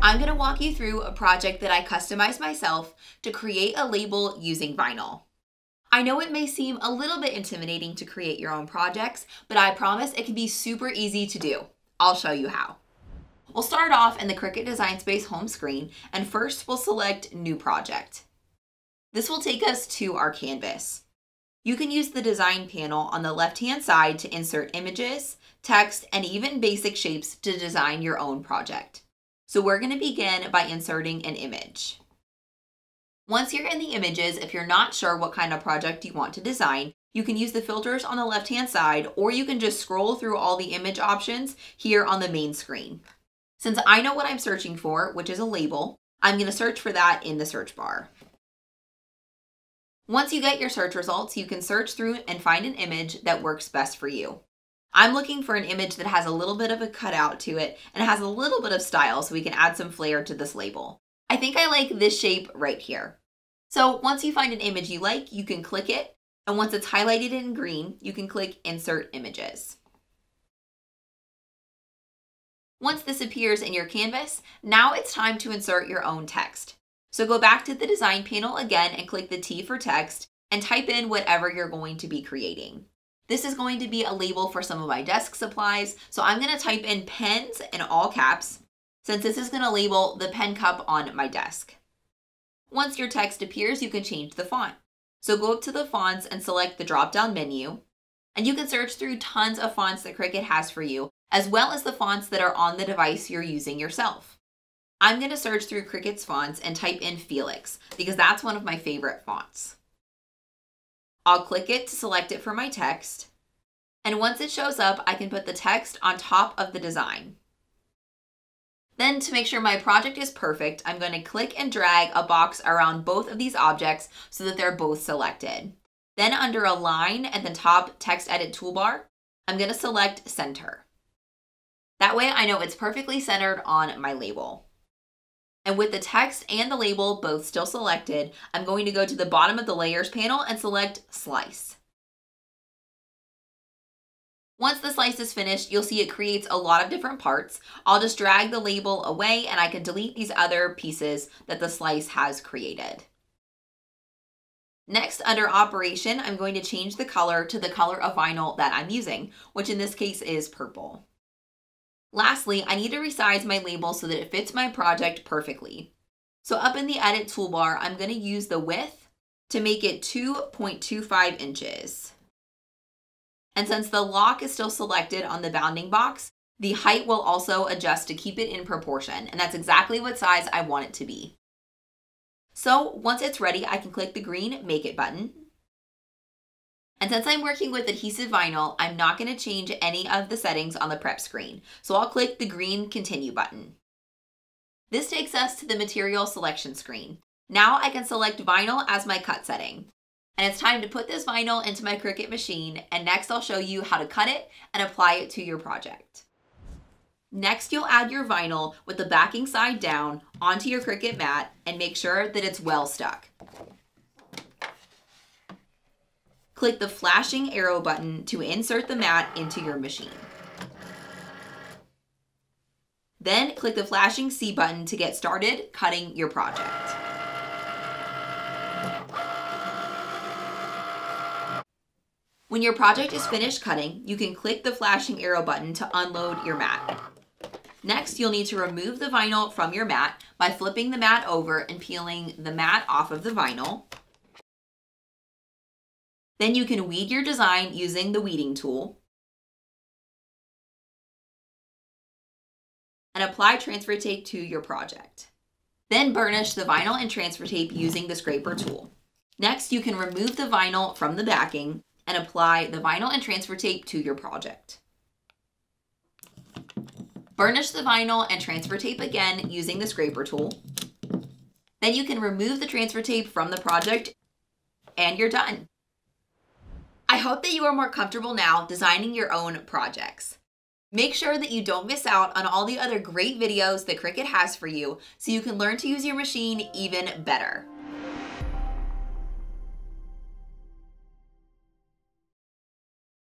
I'm going to walk you through a project that I customized myself to create a label using vinyl. I know it may seem a little bit intimidating to create your own projects, but I promise it can be super easy to do. I'll show you how. We'll start off in the Cricut Design Space home screen, and first we'll select New Project. This will take us to our canvas. You can use the design panel on the left-hand side to insert images, text, and even basic shapes to design your own project. So we're going to begin by inserting an image. Once you're in the images, if you're not sure what kind of project you want to design, you can use the filters on the left-hand side, or you can just scroll through all the image options here on the main screen. Since I know what I'm searching for, which is a label, I'm going to search for that in the search bar. Once you get your search results, you can search through and find an image that works best for you. I'm looking for an image that has a little bit of a cutout to it and has a little bit of style so we can add some flair to this label. I think I like this shape right here. So once you find an image you like, you can click it, and once it's highlighted in green, you can click Insert Images. Once this appears in your canvas, now it's time to insert your own text. So go back to the design panel again and click the T for text and type in whatever you're going to be creating. This is going to be a label for some of my desk supplies, so I'm going to type in pens in all caps, since this is going to label the pen cup on my desk. Once your text appears, you can change the font. So go up to the fonts and select the drop-down menu, and you can search through tons of fonts that Cricut has for you, as well as the fonts that are on the device you're using yourself. I'm going to search through Cricut's fonts and type in Felix, because that's one of my favorite fonts. I'll click it to select it for my text, and once it shows up, I can put the text on top of the design. Then to make sure my project is perfect, I'm going to click and drag a box around both of these objects so that they're both selected. Then under Align at the top Text Edit toolbar, I'm going to select Center. That way I know it's perfectly centered on my label. And with the text and the label both still selected, I'm going to go to the bottom of the Layers panel and select Slice. Once the slice is finished, you'll see it creates a lot of different parts. I'll just drag the label away and I can delete these other pieces that the slice has created. Next, under Operation, I'm going to change the color to the color of vinyl that I'm using, which in this case is purple. Lastly, I need to resize my label so that it fits my project perfectly. So up in the Edit toolbar, I'm going to use the width to make it 2.25 inches. And since the lock is still selected on the bounding box, the height will also adjust to keep it in proportion, and that's exactly what size I want it to be. So once it's ready, I can click the green Make It button. And since I'm working with adhesive vinyl, I'm not going to change any of the settings on the prep screen. So I'll click the green Continue button. This takes us to the material selection screen. Now I can select vinyl as my cut setting. And it's time to put this vinyl into my Cricut machine, and next I'll show you how to cut it and apply it to your project. Next, you'll add your vinyl with the backing side down onto your Cricut mat and make sure that it's well stuck. Click the flashing arrow button to insert the mat into your machine. Then click the flashing C button to get started cutting your project. When your project is finished cutting, you can click the flashing arrow button to unload your mat. Next, you'll need to remove the vinyl from your mat by flipping the mat over and peeling the mat off of the vinyl. Then you can weed your design using the weeding tool and apply transfer tape to your project. Then burnish the vinyl and transfer tape using the scraper tool. Next, you can remove the vinyl from the backing and apply the vinyl and transfer tape to your project. Burnish the vinyl and transfer tape again using the scraper tool. Then you can remove the transfer tape from the project and you're done. I hope that you are more comfortable now designing your own projects. Make sure that you don't miss out on all the other great videos that Cricut has for you so you can learn to use your machine even better.